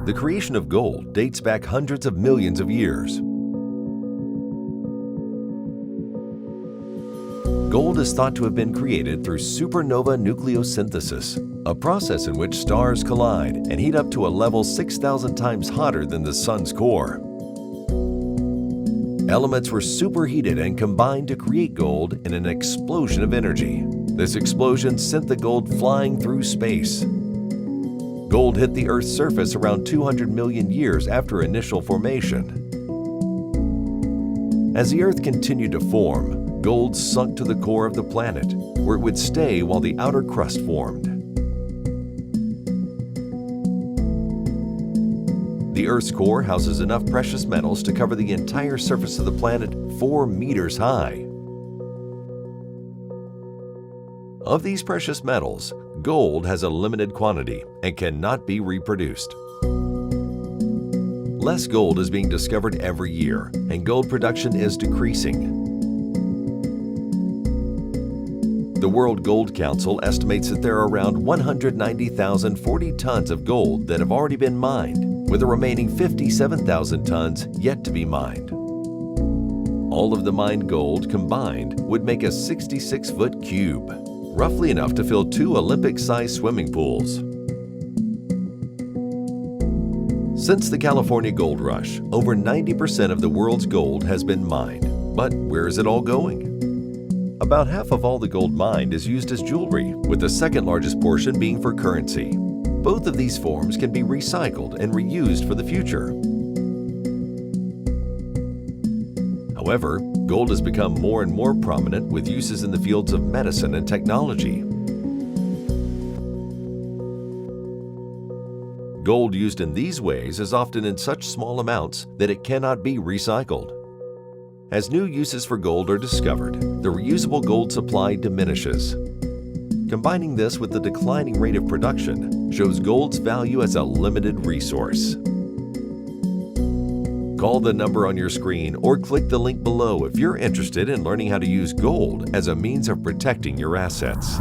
The creation of gold dates back hundreds of millions of years. Gold is thought to have been created through supernova nucleosynthesis, a process in which stars collide and heat up to a level 6,000 times hotter than the sun's core. Elements were superheated and combined to create gold in an explosion of energy. This explosion sent the gold flying through space. Gold hit the Earth's surface around 200 million years after initial formation. As the Earth continued to form, gold sunk to the core of the planet, where it would stay while the outer crust formed. The Earth's core houses enough precious metals to cover the entire surface of the planet 4 meters high. Of these precious metals, gold has a limited quantity and cannot be reproduced. Less gold is being discovered every year, and gold production is decreasing. The World Gold Council estimates that there are around 190,040 tons of gold that have already been mined, with a remaining 57,000 tons yet to be mined. All of the mined gold combined would make a 66-foot cube, roughly enough to fill 2 Olympic-sized swimming pools. Since the California gold rush, over 90% of the world's gold has been mined. But where is it all going? About half of all the gold mined is used as jewelry, with the second largest portion being for currency. Both of these forms can be recycled and reused for the future. However, gold has become more and more prominent with uses in the fields of medicine and technology. Gold used in these ways is often in such small amounts that it cannot be recycled. As new uses for gold are discovered, the reusable gold supply diminishes. Combining this with the declining rate of production shows gold's value as a limited resource. Call the number on your screen or click the link below if you're interested in learning how to use gold as a means of protecting your assets.